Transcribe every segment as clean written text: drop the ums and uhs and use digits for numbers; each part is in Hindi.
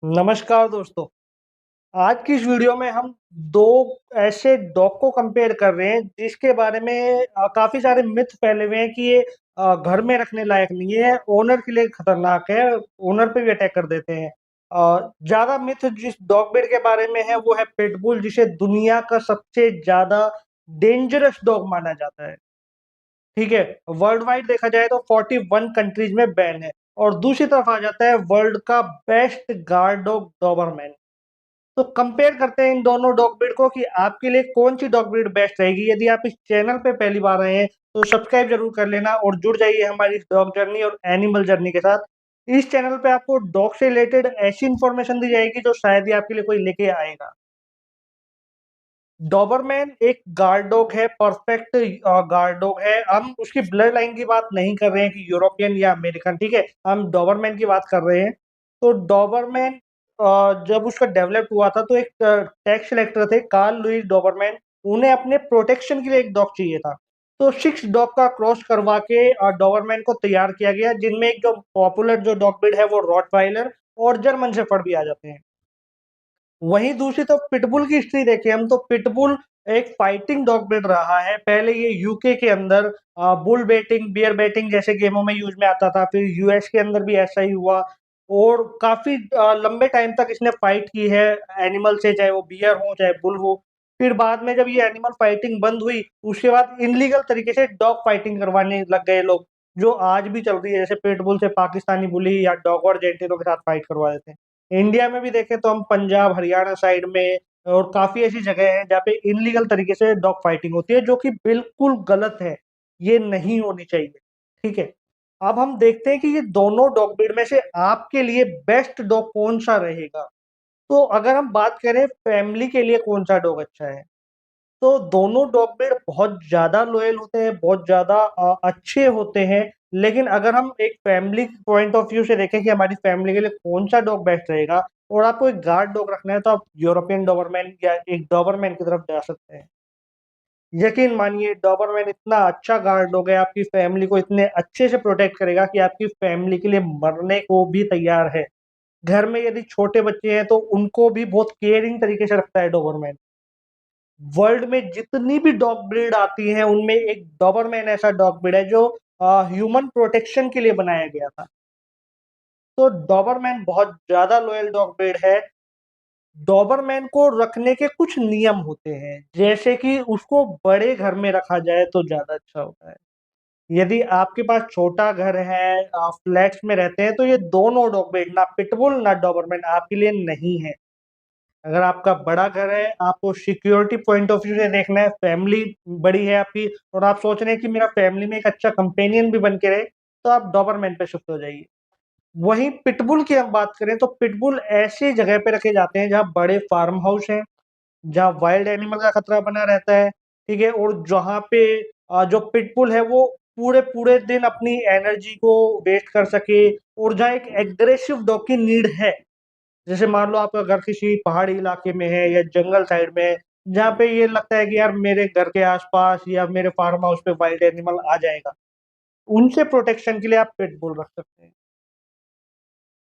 नमस्कार दोस्तों। आज की इस वीडियो में हम 2 ऐसे डॉग को कंपेयर कर रहे हैं जिसके बारे में काफ़ी सारे मिथ फैले हुए हैं कि ये घर में रखने लायक नहीं है, ओनर के लिए खतरनाक है, ओनर पे भी अटैक कर देते हैं। ज़्यादा मिथ जिस डॉग ब्रीड के बारे में है वो है पिटबुल, जिसे दुनिया का सबसे ज़्यादा डेंजरस डॉग माना जाता है। ठीक है? वर्ल्ड वाइड देखा जाए तो 41 कंट्रीज़ में बैन है और दूसरी तरफ आ जाता है वर्ल्ड का बेस्ट गार्ड डॉग डोबरमैन। तो कंपेयर करते हैं इन दोनों डॉग ब्रीड को कि आपके लिए कौन-सी डॉग ब्रीड बेस्ट रहेगी। यदि आप इस चैनल पे पहली बार आए हैं, तो सब्सक्राइब ज़रूर कर लेना और जुड़ जाइए हमारी इस डॉग जर्नी और एनिमल जर्नी के साथ। इस चैनल पे आपको डॉग से रिलेटेड ऐसी इन्फॉर्मेशन दी जाएगी जो शायद ही आपके लिए कोई लेके आएगा। डॉबरमैन एक गार्ड डॉग है, परफेक्ट गार्ड डॉग है। हम उसकी ब्लड लाइन की बात नहीं कर रहे हैं कि यूरोपियन या अमेरिकन, ठीक है? हम डॉबरमैन की बात कर रहे हैं। तो डॉबरमैन जब उसका डेवलप हुआ था तो एक टैक्स कलेक्टर थे कार्ल लुईस डॉबरमैन, उन्हें अपने प्रोटेक्शन के लिए एक डॉग चाहिए था। तो 6 डॉग का क्रॉस करवा के डॉबरमैन को तैयार किया गया, जिनमें एक जो पॉपुलर जो डॉग ब्रीड है वो रॉटवाइलर और जर्मन शेफर्ड भी आ जाते हैं। वहीं दूसरी तरफ पिटबुल की हिस्ट्री देखें हम तो पिटबुल एक फाइटिंग डॉग ब्रीड रहा है। पहले ये यूके के अंदर बुल बेटिंग, बियर बेटिंग जैसे गेमों में यूज़ में आता था। फिर यूएस के अंदर भी ऐसा ही हुआ और काफ़ी लंबे टाइम तक इसने फाइट की है एनिमल से, चाहे वो बियर हो, चाहे बुल हो। फिर बाद में जब ये एनिमल फाइटिंग बंद हुई, उसके बाद इल्लीगल तरीके से डॉग फाइटिंग करवाने लग गए लोग, जो आज भी चल रही है। जैसे पिटबुल से पाकिस्तानी बुली या डॉग अर्जेंटिनो के साथ फाइट करवा देते हैं। इंडिया में भी देखें तो हम पंजाब, हरियाणा साइड में और काफ़ी ऐसी जगह हैं जहाँ पे इल्लीगल तरीके से डॉग फाइटिंग होती है, जो कि बिल्कुल गलत है। ये नहीं होनी चाहिए, ठीक है? अब हम देखते हैं कि ये दोनों डॉग ब्रीड में से आपके लिए बेस्ट डॉग कौन-सा रहेगा? तो अगर हम बात करें फैमिली के लिए कौन-सा डॉग अच्छा है? तो दोनों डॉग ब्रीड बहुत ज़्यादा लॉयल होते हैं, बहुत ज़्यादा अच्छे होते हैं। लेकिन अगर हम एक फैमिली पॉइंट ऑफ व्यू से देखें कि हमारी फैमिली के लिए कौन-सा डॉग बेस्ट रहेगा और आपको एक गार्ड डॉग रखना है, तो आप यूरोपियन डोबरमैन या एक डोबरमैन की तरफ जा सकते हैं। यकीन मानिए डोबरमैन इतना अच्छा गार्ड डॉग है, आपकी फैमिली को इतने अच्छे से प्रोटेक्ट करेगा कि आपकी फैमिली के लिए मरने को भी तैयार है। घर में यदि छोटे बच्चे हैं, तो उनको भी बहुत केयरिंग तरीके से रखता है डोबरमैन। वर्ल्ड में जितनी भी डॉग ब्रीड आती हैं, उनमें एक डॉबरमैन ऐसा डॉग ब्रीड है जो ह्यूमन प्रोटेक्शन के लिए बनाया गया था। तो डॉबरमैन बहुत ज़्यादा लॉयल डॉग ब्रीड है। डॉबरमैन को रखने के कुछ नियम होते हैं, जैसे कि उसको बड़े घर में रखा जाए तो ज़्यादा अच्छा होता है। यदि आपके पास छोटा घर है, आप फ्लैट्स में रहते हैं, तो ये दोनों डॉग ब्रीड ना पिटबुल ना डॉबरमैन आपके लिए नहीं है। अगर आपका बड़ा घर है, आपको सिक्योरिटी पॉइंट ऑफ व्यू से देखना है, फैमिली बड़ी है आपकी और आप सोच रहे हैं कि मेरा फैमिली में एक अच्छा कंपेनियन भी बन के रहे, तो आप डोबरमैन पे शिफ्ट हो जाइए। वहीं पिटबुल की हम बात करें तो पिटबुल ऐसी जगह पे रखे जाते हैं जहाँ बड़े फार्म हाउस हैं, जहाँ वाइल्ड एनिमल का खतरा बना रहता है, ठीक है? और जहाँ पे जो पिटबुल है वो पूरे-पूरे दिन अपनी एनर्जी को वेस्ट कर सके और जहाँ एक एग्रेसिव डॉग की नीड है। जैसे मान लो आपका घर किसी पहाड़ी इलाके में है या जंगल साइड में है, जहाँ पे ये लगता है कि यार मेरे घर के आस-पास या मेरे फार्म हाउस पे वाइल्ड एनिमल आ जाएगा। उनसे प्रोटेक्शन के लिए आप पिटबुल रख सकते हैं।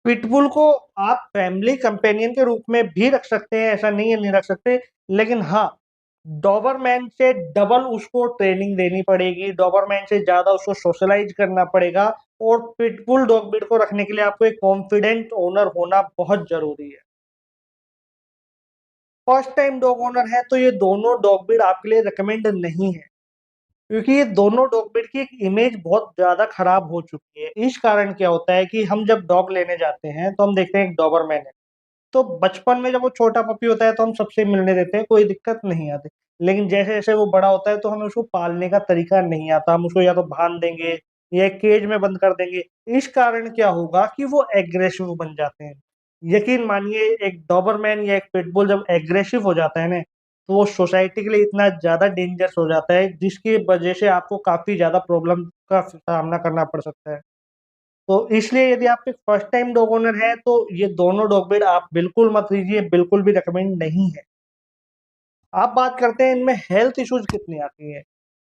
पिटबुल को आप फैमिली कंपेनियन के रूप में भी रख सकते हैं, ऐसा नहीं है नहीं रख सकते। लेकिन हाँ, डोबरमैन से डबल उसको ट्रेनिंग देनी पड़ेगी, डोबरमैन से ज़्यादा उसको सोशलाइज़ करना पड़ेगा और पिटबुल डॉग ब्रीड को रखने के लिए आपको एक कॉन्फिडेंट ओनर होना बहुत ज़रूरी है। फर्स्ट टाइम डॉग ओनर है तो ये दोनों डॉग ब्रीड आपके लिए रिकमेंड नहीं है, क्योंकि ये दोनों डॉग ब्रीड की एक इमेज बहुत ज़्यादा खराब हो चुकी है। इस कारण क्या होता है कि हम जब डॉग लेने जाते हैं तो हम देखते हैं एक डोबरमैन है, तो बचपन में जब वो छोटा पपी होता है तो हम सबसे मिलने देते हैं, कोई दिक्कत नहीं आती। लेकिन जैसे-जैसे वो बड़ा होता है तो हमें उसको पालने का तरीका नहीं आता, हम उसको या तो बाँध देंगे या एक केज में बंद कर देंगे। इस कारण क्या होगा कि वो एग्रेसिव बन जाते हैं। यकीन मानिए एक डोबरमैन या एक पिटबुल जब एग्रेसिव हो जाता है ना, तो वो सोसाइटी के लिए इतना ज़्यादा डेंजरस हो जाता है, जिसकी वजह से आपको काफ़ी ज़्यादा प्रॉब्लम का सामना करना पड़ सकता है। तो इसलिए यदि आप एक फर्स्ट टाइम डॉग ओनर हैं, तो ये दोनों डॉग ब्रीड आप बिल्कुल मत लीजिए, बिल्कुल भी रिकमेंड नहीं है। आप बात करते हैं इनमें हेल्थ इश्यूज़ कितनी आती हैं,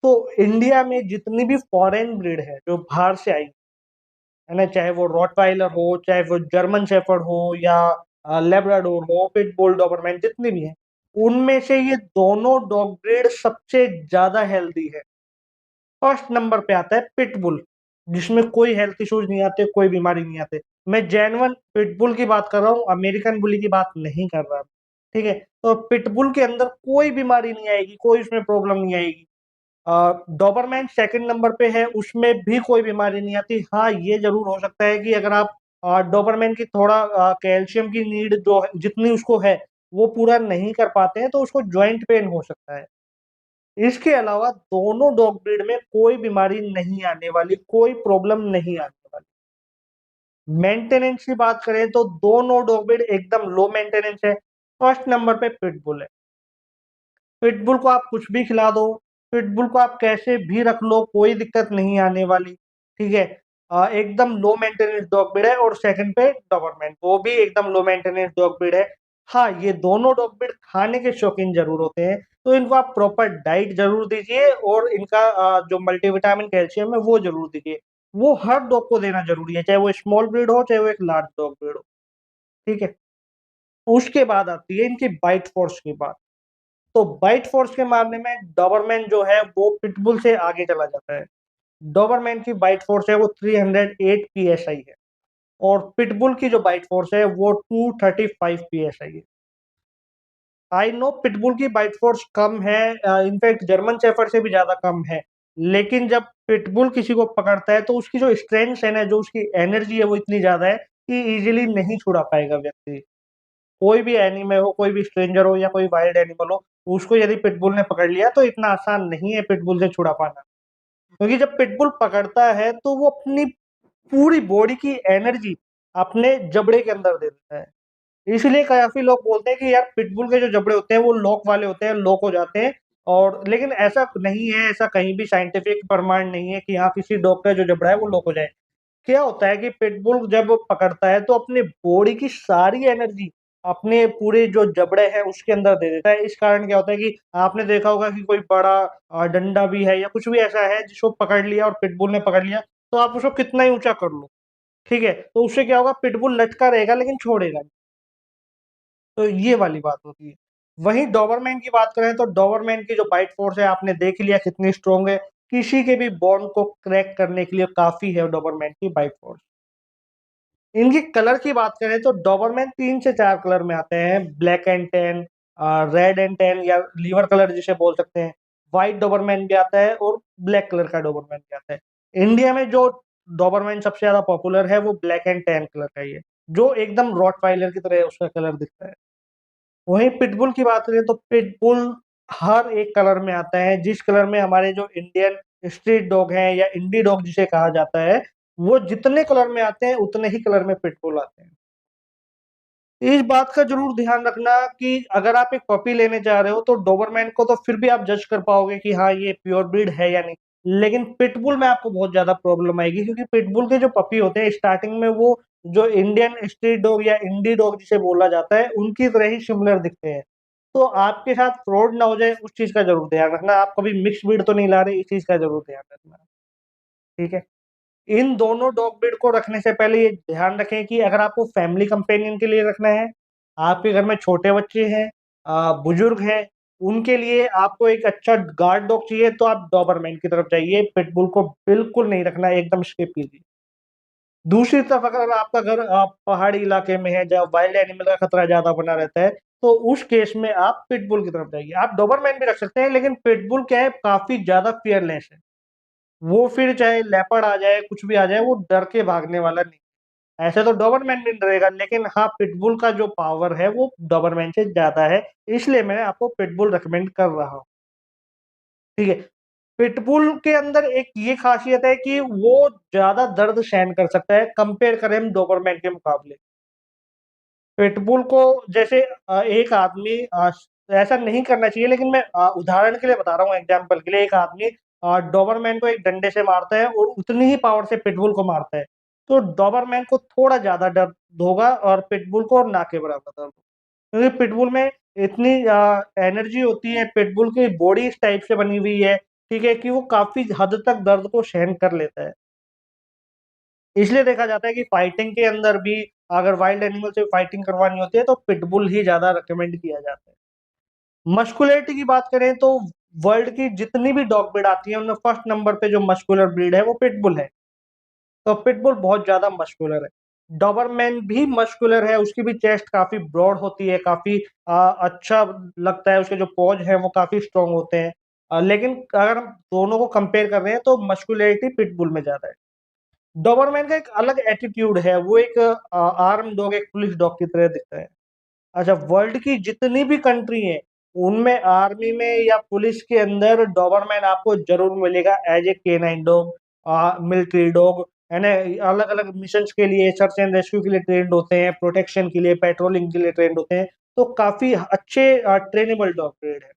तो इंडिया में जितनी भी फॉरेन ब्रीड है, जो बाहर से आई है ना? चाहे वो रॉटवाइलर हो, चाहे वो जर्मन शेफर्ड हो या लेब्राडोर हो, पिटबुल, डोबरमैन जितनी भी हैं, उनमें से ये दोनों डॉग ब्रीड सबसे ज़्यादा हेल्दी है। फर्स्ट नंबर पे आता है पिटबुल, जिसमें कोई हेल्थ इश्यूज़ नहीं आते, कोई बीमारी नहीं आते। मैं जेन्युइन पिटबुल की बात कर रहा हूँ, अमेरिकन बुली की बात नहीं कर रहा, ठीक है? तो पिटबुल के अंदर कोई बीमारी नहीं आएगी, कोई उसमें प्रॉब्लम नहीं आएगी। डोबरमैन सेकंड नंबर पे है, उसमें भी कोई बीमारी नहीं आती। हाँ, ये ज़रूर हो सकता है कि अगर आप डोबरमैन की थोड़ा कैल्शियम की नीड जो है जितनी उसको है, वो पूरा नहीं कर पाते हैं, तो उसको जॉइंट पेन हो सकता है। इसके अलावा दोनों डॉग ब्रीड में कोई बीमारी नहीं आने वाली, कोई प्रॉब्लम नहीं आने वाली। मेंटेनेंस की बात करें तो दोनों डॉग ब्रीड एकदम लो मेंटेनेंस है। फर्स्ट नंबर पे पिटबुल है। पिटबुल को आप कुछ भी खिला दो, पिटबुल को आप कैसे भी रख लो, कोई दिक्कत नहीं आने वाली, ठीक है? एकदम लो मेंटेनेंस डॉग ब्रीड है और सेकंड पे डोबरमैन, वो भी एकदम लो मेंटेनेंस डॉग ब्रीड है। हाँ, ये दोनों डॉग ब्रीड खाने के शौकीन ज़रूर होते हैं, तो इनको आप प्रॉपर डाइट ज़रूर दीजिए और इनका जो मल्टीविटामिन, कैल्शियम है, वो ज़रूर दीजिए। वो हर डॉग को देना ज़रूरी है, चाहे वो स्मॉल ब्रीड हो, चाहे वो एक लार्ज डॉग ब्रीड हो, ठीक है? उसके बाद आती है इनकी बाइट फोर्स की बात। तो बाइट फोर्स के मामले में डोबरमैन जो है वो पिटबुल से आगे चला जाता है। डोबरमैन की बाइट फोर्स है वो 308 पीएसआई है और पिटबुल की जो बाइट फोर्स है वो 235 पीएसआई है। आई नो पिटबुल की बाइट फोर्स कम है, इनफैक्ट जर्मन शेफर्ड से भी ज़्यादा कम है। लेकिन जब पिटबुल किसी को पकड़ता है तो उसकी जो स्ट्रेंथ है ना, जो उसकी एनर्जी है वो इतनी ज़्यादा है कि ईज़िली नहीं छुड़ा पाएगा व्यक्ति। कोई भी एनिमल हो, कोई भी स्ट्रेंजर हो या कोई वाइल्ड एनिमल हो, उसको यदि पिटबुल ने पकड़ लिया तो इतना आसान नहीं है पिटबुल से छुड़ा पाना। क्योंकि जब पिटबुल पकड़ता है तो वो अपनी पूरी बॉडी की एनर्जी अपने जबड़े के अंदर दे देता है। इसलिए काफ़ी लोग बोलते हैं कि यार पिटबुल के जो जबड़े होते हैं वो लॉक वाले होते हैं, लॉक हो जाते हैं और लेकिन ऐसा नहीं है, ऐसा कहीं भी साइंटिफिक प्रमाण नहीं है कि हाँ, किसी डॉग का जो जबड़ा है वो लॉक हो जाए। क्या होता है कि पिटबुल जब पकड़ता है तो अपने बॉडी की सारी एनर्जी अपने पूरे जो जबड़े हैं उसके अंदर दे देता है। इस कारण क्या होता है कि आपने देखा होगा कि कोई बड़ा डंडा भी है या कुछ भी ऐसा है जिसको पकड़ लिया और पिटबुल ने पकड़ लिया, तो आप उसको कितना ही ऊँचा कर लो, ठीक है? तो उससे क्या होगा, पिटबुल लटका रहेगा लेकिन छोड़ेगा नहीं। तो ये वाली बात होती है। वहीं डोबरमैन की बात करें तो डोबरमैन की जो बाइट फ़ोर्स है आपने देख लिया कितनी स्ट्रॉन्ग है। किसी के भी बॉन्ड को क्रैक करने के लिए काफ़ी है डोबरमैन की बाइट फ़ोर्स। इनकी कलर की बात करें तो डोबरमैन 3 से 4 कलर में आते हैं, black and tan, red and tan या लिवर कलर जिसे बोल सकते हैं। व्हाइट डोबरमैन भी आता है और ब्लैक कलर का डोबरमैन भी आता है। इंडिया में जो डोबरमैन सबसे ज़्यादा पॉपुलर है वो ब्लैक एंड टैन कलर का ही है, जो एकदम रॉटवाइलर की तरह उसका कलर दिखता है। वहीं पिटबुल की बात करें तो पिटबुल हर एक कलर में आता है, जिस कलर में हमारे जो इंडियन स्ट्रीट डॉग हैं या इंडी डॉग जिसे कहा जाता है, वो जितने कलर में आते हैं उतने ही कलर में पिटबुल आते हैं। इस बात का ज़रूर ध्यान रखना कि अगर आप एक पपी लेने जा रहे हो तो डोबरमैन को तो फिर भी आप जज कर पाओगे कि हाँ, ये प्योर ब्रीड है या नहीं। लेकिन पिटबुल में आपको बहुत ज़्यादा प्रॉब्लम आएगी क्योंकि पिटबुल के जो पपी होते हैं स्टार्टिंग में वो जो इंडियन स्ट्रीट डॉग या इंडी डॉग जिसे बोला जाता है, उनकी तरह ही सिमिलर दिखते हैं। तो आपके साथ फ्रॉड ना हो जाए उस चीज़ का ज़रूर ध्यान रखना। आप कभी मिक्स्ड ब्रीड तो नहीं ला रहे, इस चीज़ का ज़रूर ध्यान रखना। ठीक है? इन दोनों डॉग ब्रीड को रखने से पहले ये ध्यान रखें कि अगर आपको फैमिली कंपेनियन के लिए रखना है, आपके घर में छोटे बच्चे हैं, बुजुर्ग हैं, उनके लिए आपको एक अच्छा गार्ड डॉग चाहिए तो आप डोबरमैन की तरफ जाइए, पिटबुल को बिल्कुल नहीं रखना है, एकदम स्किप कीजिए। दूसरी तरफ अगर आपका घर पहाड़ी इलाके में है, जहाँ वाइल्ड एनिमल का खतरा ज़्यादा बना रहता है, तो उस केस में आप पिटबुल की तरफ जाइए। आप डोबरमैन भी रख सकते हैं, लेकिन पिटबुल क्या है, काफ़ी ज़्यादा फ़ियरलेस है। वो फिर चाहे लेपर्ड आ जाए, कुछ भी आ जाए, वो डर के भागने वाला नहीं। ऐसे तो डोबरमैन भी डरेगा, लेकिन हाँ, पिटबुल का जो पावर है, वो डोबरमैन से ज़्यादा है, इसलिए मैं आपको पिटबुल रिकमेंड कर रहा हूँ, ठीक है? पिटबुल के अंदर एक ये ख़ासियत है कि वो ज़्यादा दर्द सहन कर सकता है, कंपेयर करें हम डोबरमैन के मुकाबले। पिटबुल को जैसे एक आदमी ऐसा नहीं करना चाहिए लेकिन मैं उदाहरण के लिए बता रहा हूँ एग्ज़ाम्पल के लिए एक आदमी डोबरमैन को एक डंडे से मारता है और उतनी ही पावर से पिटबुल को मारता है। तो डोबरमैन को थोड़ा ज़्यादा दर्द होगा और पिटबुल को ना के बराबर दर्द होगा। क्योंकि पिटबुल में इतनी एनर्जी होती है, पिटबुल की बॉडी इस टाइप से बनी हुई है, ठीक है, कि वो काफ़ी हद तक दर्द को सहन कर लेता है। इसलिए देखा जाता है कि फाइटिंग के अंदर भी अगर वाइल्ड एनिमल से फाइटिंग करवानी होती है तो पिटबुल ही ज़्यादा रिकमेंड किया जाता है। मस्कुलिनिटी की बात करें तो वर्ल्ड की जितनी भी डॉग ब्रीड आती है, उनमें फर्स्ट नंबर पे जो मस्कुलर ब्रीड है वो पिटबुल है। तो पिटबुल बहुत ज़्यादा मस्कुलर है। डोबरमैन भी मस्कुलर है, उसकी भी चेस्ट काफ़ी ब्रॉड होती है, काफ़ी अच्छा लगता है, उसके जो पॉज हैं वो काफ़ी स्ट्रॉन्ग होते हैं। लेकिन अगर हम दोनों को कंपेयर कर रहे हैं तो मस्कुलिनिटी पिटबुल में ज़्यादा है। डोबरमैन का एक अलग एटीट्यूड है, वो एक आर्म डॉग, एक पुलिस डॉग की तरह दिखता है। अच्छा, वर्ल्ड की जितनी भी कंट्री हैं, उनमें आर्मी में या पुलिस के अंदर डोबरमैन आपको ज़रूर मिलेगा as a canine dog, military dog, है ना? अलग-अलग मिशंस के लिए, सर्च एंड रेस्क्यू के लिए ट्रेन्ड होते हैं, प्रोटेक्शन के लिए, पेट्रोलिंग के लिए ट्रेन्ड होते हैं, तो काफ़ी अच्छे ट्रेनेबल डॉग ब्रीड है।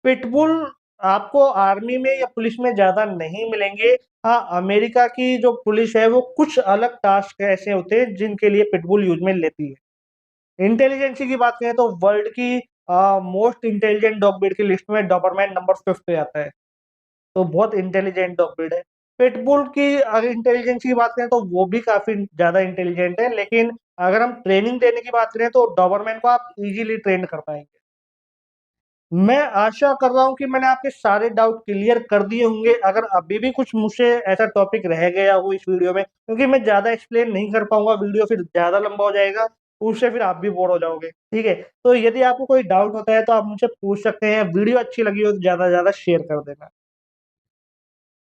पिटबुल आपको आर्मी में या पुलिस में ज़्यादा नहीं मिलेंगे। हाँ, अमेरिका की जो पुलिस है, वो कुछ अलग टास्क ऐसे होते हैं, जिनके लिए पिटबुल यूज़ में लेती है। इंटेलिजेंसी की बात करें तो वर्ल्ड की मोस्ट इंटेलिजेंट डॉग ब्रीड की लिस्ट में डोबरमैन नंबर 5th पे आता है, तो बहुत इंटेलिजेंट डॉग ब्रीड है। पिटबुल की अगर इंटेलिजेंस की बात करें तो वो भी काफ़ी ज़्यादा इंटेलिजेंट है, लेकिन अगर हम ट्रेनिंग देने की बात करें तो डोबरमैन को आप ईज़िली ट्रेन कर पाएँगे। मैं आशा कर रहा हूँ कि मैंने आपके सारे डाउट क्लियर कर दिए होंगे। अगर अभी भी कुछ मुझसे ऐसा टॉपिक रह गया हो इस वीडियो में, क्योंकि मैं ज़्यादा एक्सप्लेन नहीं कर पाऊँगा, वीडियो फिर ज़्यादा लंबा हो जाएगा, उससे फिर आप भी बोर हो जाओगे, ठीक है? तो यदि आपको कोई डाउट होता है तो आप मुझसे पूछ सकते हैं। वीडियो अच्छी लगी हो तो ज़्यादा से ज़्यादा शेयर कर देना।